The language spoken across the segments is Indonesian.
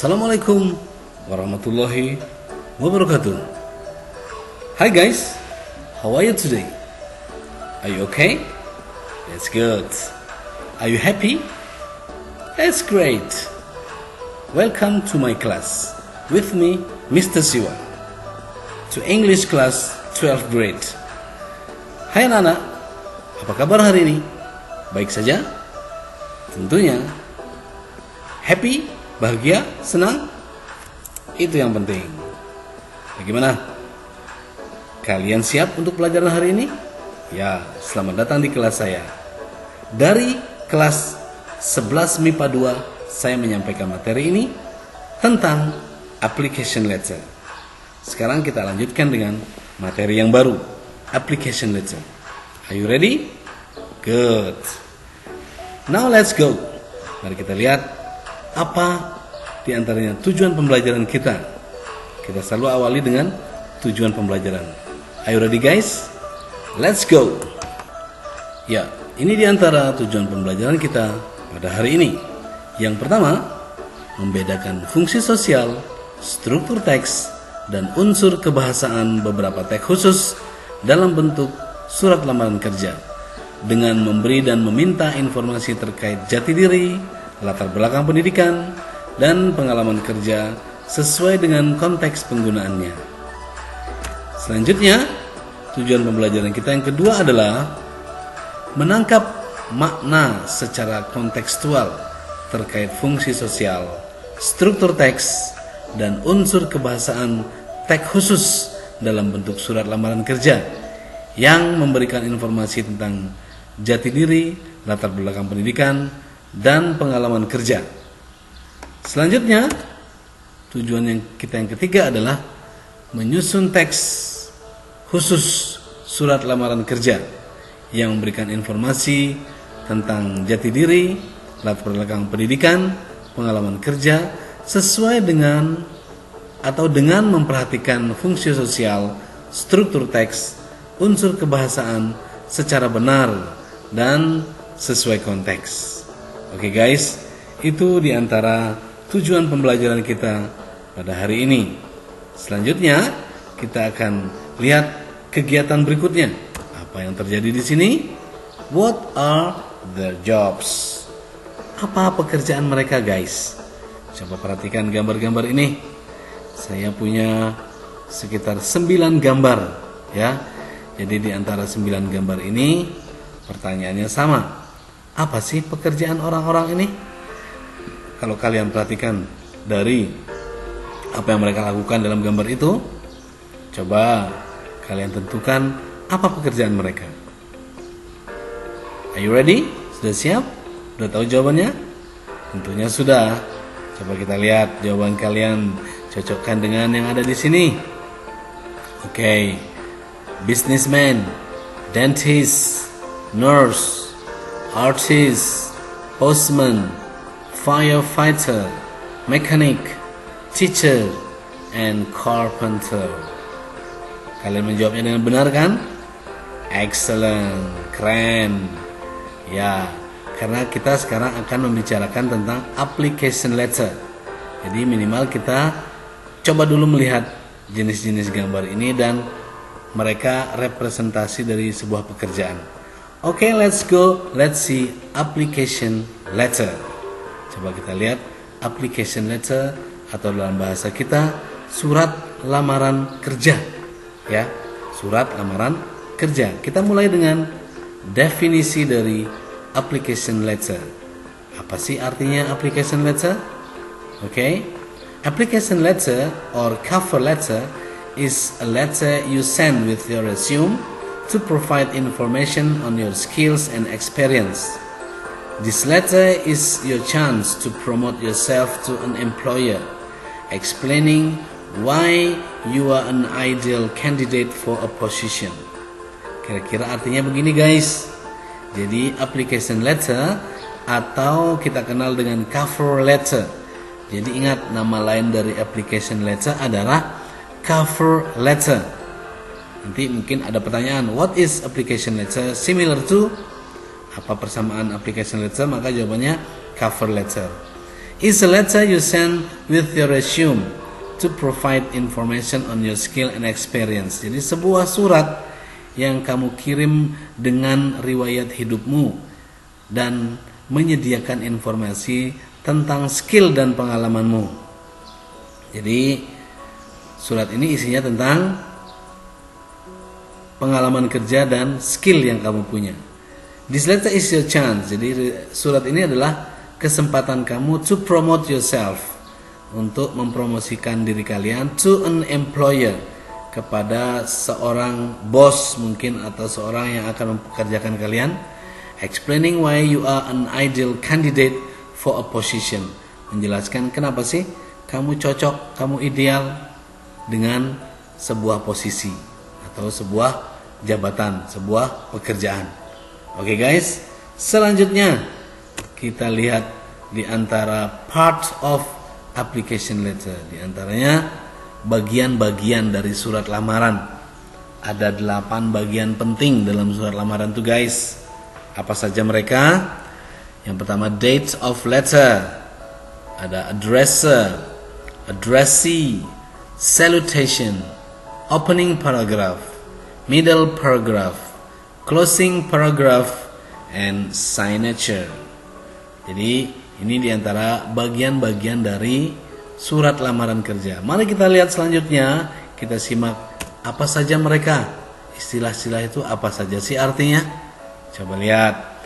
Assalamualaikum warahmatullahi wabarakatuh. Hi guys, how are you today? Are you okay? That's good. Are you happy? That's great. Welcome to my class. With me, Mr. Siwa. To English class 12th grade. Hai anak-anak, apa kabar hari ini? Baik saja? Tentunya. Happy? Bahagia? Senang? Itu yang penting. Bagaimana? Kalian siap untuk pelajaran hari ini? Ya, selamat datang di kelas saya. Dari kelas 11 MIPA 2, saya menyampaikan materi ini tentang application letter. Sekarang kita lanjutkan dengan materi yang baru, application letter. Are you ready? Good. Now let's go. Mari kita lihat apa di antaranya tujuan pembelajaran kita. Kita selalu awali dengan tujuan pembelajaran. Are you ready guys? Let's go. Ya, ini di antara tujuan pembelajaran kita pada hari ini. Yang pertama, membedakan fungsi sosial, struktur teks, dan unsur kebahasaan beberapa teks khusus dalam bentuk surat lamaran kerja dengan memberi dan meminta informasi terkait jati diri, latar belakang pendidikan, dan pengalaman kerja sesuai dengan konteks penggunaannya. Selanjutnya, tujuan pembelajaran kita yang kedua adalah menangkap makna secara kontekstual terkait fungsi sosial, struktur teks, dan unsur kebahasaan teks khusus dalam bentuk surat lamaran kerja yang memberikan informasi tentang jati diri, latar belakang pendidikan, dan pengalaman kerja. Selanjutnya, tujuan yang ketiga adalah menyusun teks khusus surat lamaran kerja yang memberikan informasi tentang jati diri, latar belakang pendidikan, pengalaman kerja sesuai dengan atau dengan memperhatikan fungsi sosial, struktur teks, unsur kebahasaan secara benar dan sesuai konteks. Oke guys, itu diantara tujuan pembelajaran kita pada hari ini. Selanjutnya kita akan lihat kegiatan berikutnya. Apa yang terjadi di sini? What are their jobs? Apa pekerjaan mereka guys? Coba perhatikan gambar-gambar ini. Saya punya sekitar 9 gambar ya. Jadi di antara 9 gambar ini pertanyaannya sama. Apa sih pekerjaan orang-orang ini? Kalau kalian perhatikan dari apa yang mereka lakukan dalam gambar itu, coba kalian tentukan apa pekerjaan mereka. Are you ready? Sudah siap? Sudah tahu jawabannya? Tentunya sudah. Coba kita lihat jawaban kalian, cocokkan dengan yang ada di sini. Oke. Businessman, dentist, nurse, artist, postman, firefighter, mechanic, teacher, and carpenter. Kalian menjawabnya dengan benar kan? Excellent, keren. Ya, karena kita sekarang akan membicarakan tentang application letter. Jadi minimal kita coba dulu melihat jenis-jenis gambar ini dan mereka representasi dari sebuah pekerjaan. Oke, let's go. Let's see application letter. Coba kita lihat application letter atau dalam bahasa kita surat lamaran kerja. Ya, surat lamaran kerja. Kita mulai dengan definisi dari application letter. Apa sih artinya application letter? Oke. Application letter or cover letter is a letter you send with your resume to provide information on your skills and experience. This letter is your chance to promote yourself to an employer, explaining why you are an ideal candidate for a position. Kira-kira artinya begini guys. Jadi application letter atau kita kenal dengan cover letter. Jadi ingat, nama lain dari application letter adalah cover letter. Nanti mungkin ada pertanyaan, what is application letter similar to? Apa persamaan application letter? Maka jawabannya cover letter. is a letter you send with your resume to provide information on your skill and experience. Jadi sebuah surat yang kamu kirim dengan riwayat hidupmu dan menyediakan informasi tentang skill dan pengalamanmu. Jadi surat ini isinya tentang pengalaman kerja dan skill yang kamu punya. This letter is your chance. Jadi surat ini adalah kesempatan kamu to promote yourself, untuk mempromosikan diri kalian to an employer, kepada seorang bos mungkin atau seorang yang akan mempekerjakan kalian, explaining why you are an ideal candidate for a position, menjelaskan kenapa sih kamu cocok, kamu ideal dengan sebuah posisi atau sebuah jabatan, sebuah pekerjaan. Oke guys, selanjutnya kita lihat di antara part of application letter, di antaranya bagian-bagian dari surat lamaran. Ada 8 bagian penting dalam surat lamaran tuh guys. Apa saja mereka? Yang pertama, date of letter, ada addresser, addressee, salutation, opening paragraph, middle paragraph, closing paragraph, and signature. Jadi ini diantara bagian-bagian dari surat lamaran kerja. Mari kita lihat selanjutnya. Kita simak apa saja mereka. Istilah-istilah itu apa saja sih artinya? Coba lihat.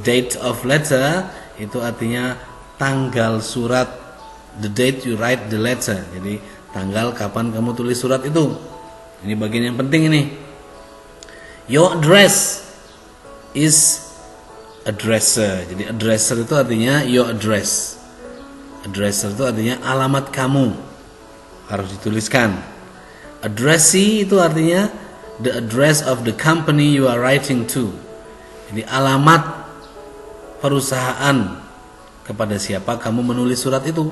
Date of letter itu artinya tanggal surat. The date you write the letter. Jadi tanggal kapan kamu tulis surat itu. Ini bagian yang penting ini. Your address is addresser. Jadi addresser itu artinya your address. Addresser itu artinya alamat kamu, harus dituliskan. Addressee itu artinya the address of the company you are writing to. Jadi alamat perusahaan kepada siapa kamu menulis surat itu.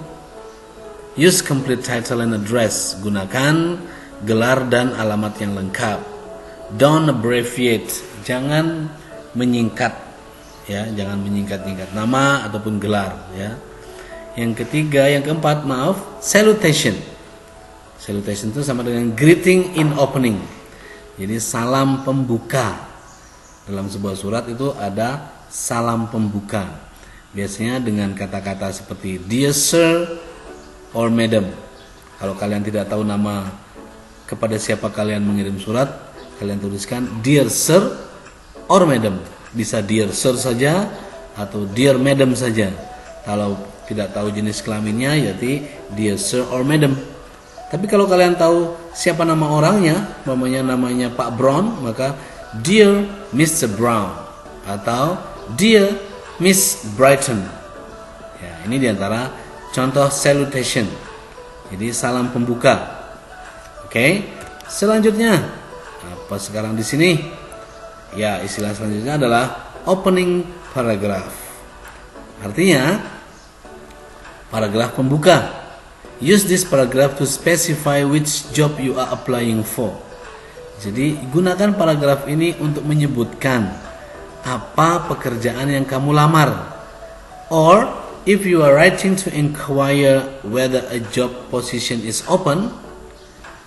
Use complete title and address. Gunakan gelar dan alamat yang lengkap. Don't abbreviate. Jangan menyingkat. Ya, jangan menyingkat-nyingkat nama ataupun gelar, ya. Yang ketiga, yang keempat, salutation. Salutation itu sama dengan greeting in opening. Jadi salam pembuka. Dalam sebuah surat itu ada salam pembuka. Biasanya dengan kata-kata seperti dear sir or madam. Kalau kalian tidak tahu nama kepada siapa kalian mengirim surat, kalian tuliskan dear sir or madam. Bisa dear sir saja atau dear madam saja. Kalau tidak tahu jenis kelaminnya, yaitu dear sir or madam. Tapi kalau kalian tahu siapa nama orangnya, namanya Pak Brown, maka dear Mr. Brown atau dear Miss Brighton. Ya, ini diantara contoh salutation. Jadi salam pembuka. Oke. Selanjutnya apa sekarang di sini? Ya, istilah selanjutnya adalah opening paragraph. Artinya paragraf pembuka. Use this paragraph to specify which job you are applying for. Jadi gunakan paragraf ini untuk menyebutkan apa pekerjaan yang kamu lamar. Or if you are writing to inquire whether a job position is open,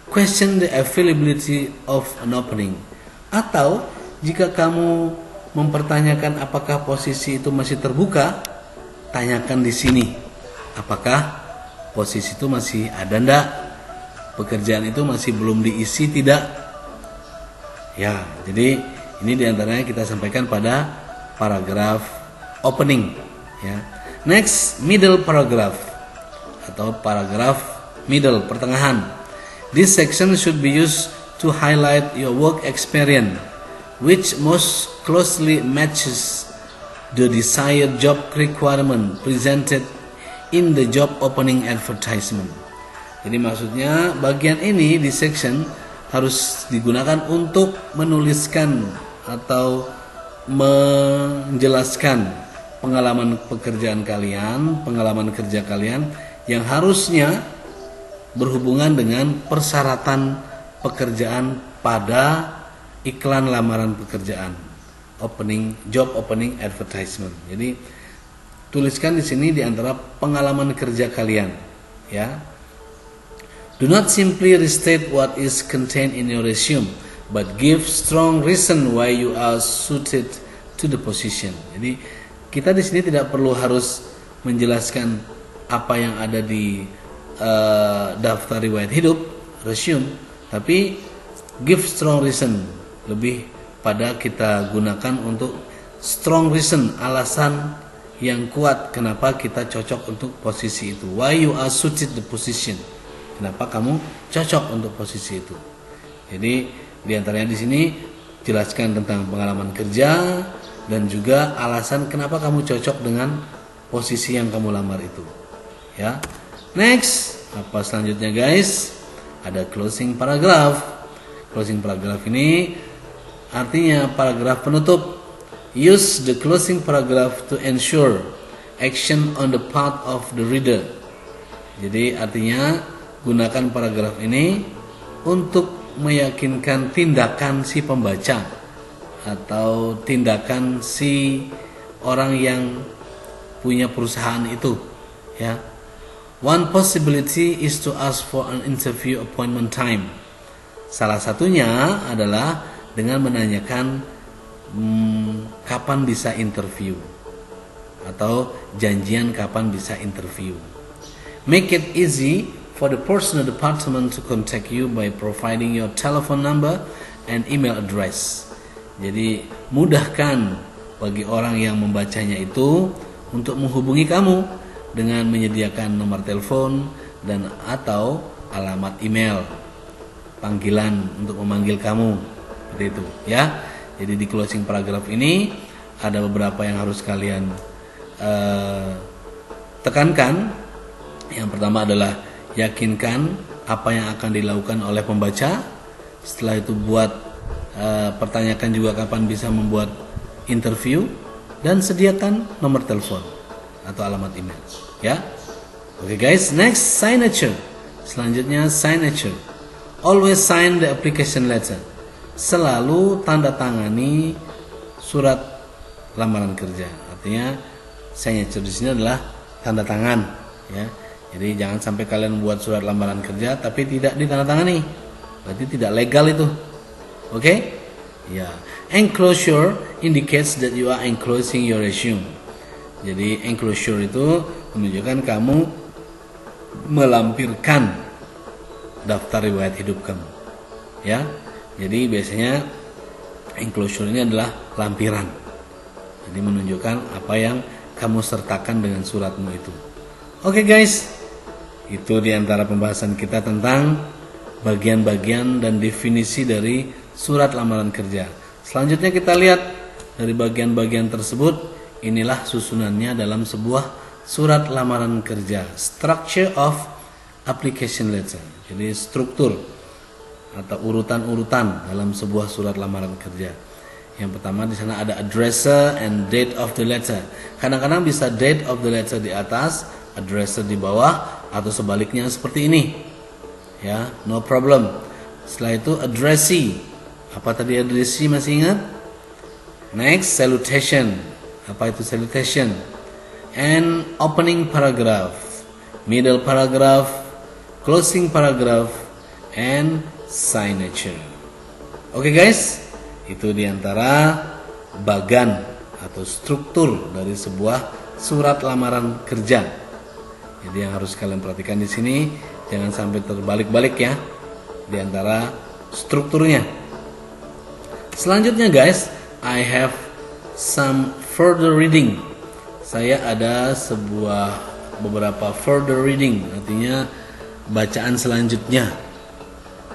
question the availability of an opening. Atau jika kamu mempertanyakan apakah posisi itu masih terbuka, tanyakan di sini, apakah posisi itu masih ada ndak? Pekerjaan itu masih belum diisi tidak? Ya, jadi ini diantaranya kita sampaikan pada paragraf opening. Ya. Next, middle paragraph atau paragraf middle, pertengahan. This section should be used to highlight your work experience, which most closely matches the desired job requirement presented in the job opening advertisement. Jadi maksudnya bagian ini di section harus digunakan untuk menuliskan atau menjelaskan pengalaman pekerjaan kalian, pengalaman kerja kalian yang harusnya berhubungan dengan persyaratan pekerjaan pada iklan lamaran pekerjaan, job opening advertisement. Jadi tuliskan di sini di antara pengalaman kerja kalian, ya. Do not simply restate what is contained in your resume, but give strong reason why you are suited to the position. Jadi kita di sini tidak perlu harus menjelaskan apa yang ada di daftar riwayat hidup, resume, tapi give strong reason, lebih pada kita gunakan untuk strong reason, alasan yang kuat kenapa kita cocok untuk posisi itu. Why you are suited the position. Kenapa kamu cocok untuk posisi itu. Jadi diantaranya di sini jelaskan tentang pengalaman kerja dan juga alasan kenapa kamu cocok dengan posisi yang kamu lamar itu. Ya. Next, apa selanjutnya guys? Ada closing paragraph. Closing paragraph ini artinya paragraf penutup. Use the closing paragraph to ensure action on the part of the reader. Jadi artinya gunakan paragraf ini untuk meyakinkan tindakan si pembaca atau tindakan si orang yang punya perusahaan itu, ya. One possibility is to ask for an interview appointment time. Salah satunya adalah dengan menanyakan kapan bisa interview atau janjian kapan bisa interview. Make it easy for the personal department to contact you by providing your telephone number and email address. Jadi mudahkan bagi orang yang membacanya itu untuk menghubungi kamu dengan menyediakan nomor telepon dan atau alamat email panggilan untuk memanggil kamu, seperti itu, ya. Jadi di closing paragraph ini ada beberapa yang harus kalian tekankan. Yang pertama adalah yakinkan apa yang akan dilakukan oleh pembaca. Setelah itu buat pertanyakan juga kapan bisa membuat interview dan sediakan nomor telepon atau alamat email, ya. Oke guys, next signature. Selanjutnya signature. Always sign the application letter. Selalu tanda tangani surat lamaran kerja. Artinya signature di sini adalah tanda tangan, ya. Jadi jangan sampai kalian buat surat lamaran kerja tapi tidak ditandatangani. Berarti tidak legal itu. Oke? Ya. Enclosure indicates that you are enclosing your resume. Jadi enclosure itu menunjukkan kamu melampirkan daftar riwayat hidup kamu. Ya. Jadi biasanya enclosure ini adalah lampiran. Jadi menunjukkan apa yang kamu sertakan dengan suratmu itu. Oke guys, itu diantara pembahasan kita tentang bagian-bagian dan definisi dari surat lamaran kerja. Selanjutnya kita lihat dari bagian-bagian tersebut, inilah susunannya dalam sebuah surat lamaran kerja. Structure of application letter. Jadi struktur atau urutan-urutan dalam sebuah surat lamaran kerja. Yang pertama di sana ada addressee and date of the letter. Kadang-kadang bisa date of the letter di atas, addressee di bawah, atau sebaliknya seperti ini. Ya, no problem. Setelah itu addressee. Apa tadi addressee, masih ingat? Next, salutation. Apa itu salutation? And opening paragraph, middle paragraph, closing paragraph, and signature. Oke guys, itu diantara bagan atau struktur dari sebuah surat lamaran kerja. Jadi yang harus kalian perhatikan di sini, jangan sampai terbalik-balik ya diantara strukturnya. Selanjutnya guys, I have some further reading. Saya ada beberapa further reading, artinya bacaan selanjutnya.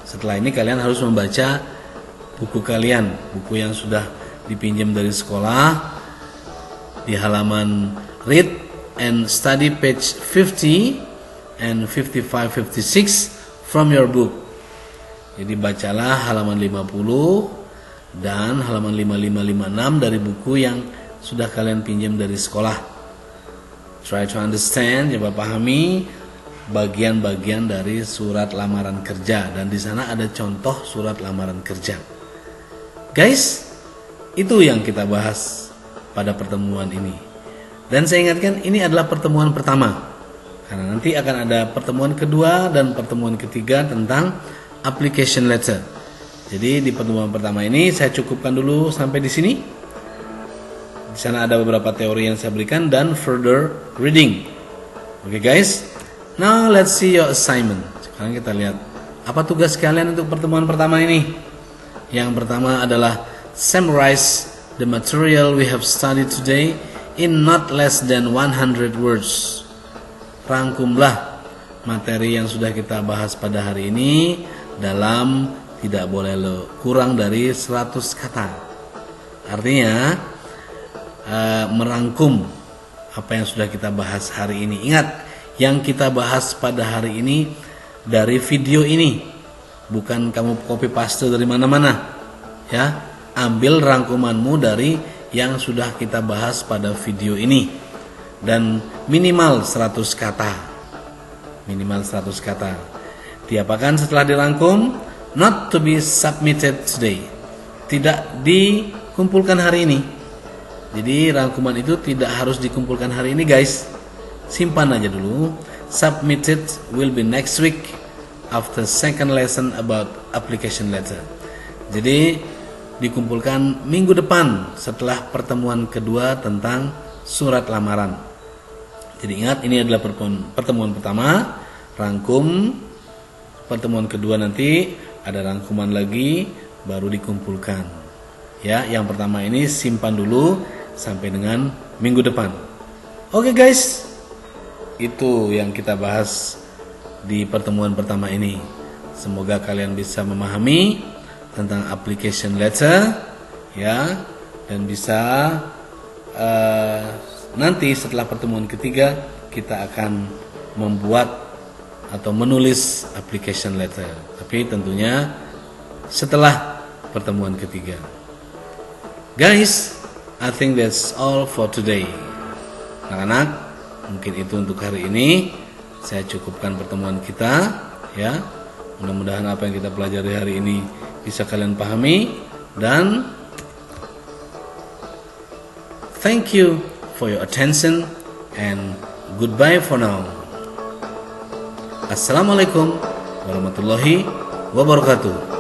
Setelah ini kalian harus membaca buku kalian, buku yang sudah dipinjam dari sekolah di halaman read and study page 50 and 55-56 from your book. Jadi bacalah halaman 50 dan halaman 55-56 dari buku yang sudah kalian pinjam dari sekolah. Try to understand, coba pahami bagian-bagian dari surat lamaran kerja, dan di sana ada contoh surat lamaran kerja. Guys, itu yang kita bahas pada pertemuan ini. Dan saya ingatkan ini adalah pertemuan pertama. Karena nanti akan ada pertemuan kedua dan pertemuan ketiga tentang application letter. Jadi di pertemuan pertama ini saya cukupkan dulu sampai di sini. Di sana ada beberapa teori yang saya berikan dan further reading. Oke guys, now let's see your assignment. Sekarang kita lihat apa tugas kalian untuk pertemuan pertama ini. Yang pertama adalah summarize the material we have studied today in not less than 100 words. Rangkumlah materi yang sudah kita bahas pada hari ini dalam tidak boleh kurang dari 100 kata. Artinya merangkum apa yang sudah kita bahas hari ini. Ingat, yang kita bahas pada hari ini dari video ini, bukan kamu copy paste dari mana-mana. Ya, ambil rangkumanmu dari yang sudah kita bahas pada video ini. Dan minimal 100 kata. Minimal 100 kata. Diapakan setelah dirangkum? Not to be submitted today. Tidak dikumpulkan hari ini. Jadi rangkuman itu tidak harus dikumpulkan hari ini guys. Simpan aja dulu. Submitted will be next week after second lesson about application letter. Jadi dikumpulkan minggu depan setelah pertemuan kedua tentang surat lamaran. Jadi ingat, ini adalah pertemuan pertama, rangkum. Pertemuan kedua nanti ada rangkuman lagi, baru dikumpulkan. Ya, yang pertama ini simpan dulu sampai dengan minggu depan. Oke guys, itu yang kita bahas di pertemuan pertama ini. Semoga kalian bisa memahami tentang application letter, ya, dan bisa nanti setelah pertemuan ketiga kita akan membuat atau menulis application letter. Tapi tentunya setelah pertemuan ketiga. Guys, I think that's all for today. Anak-anak, mungkin itu untuk hari ini. Saya cukupkan pertemuan kita, ya. Mudah-mudahan apa yang kita pelajari hari ini bisa kalian pahami, dan thank you for your attention and goodbye for now. Assalamualaikum warahmatullahi wabarakatuh.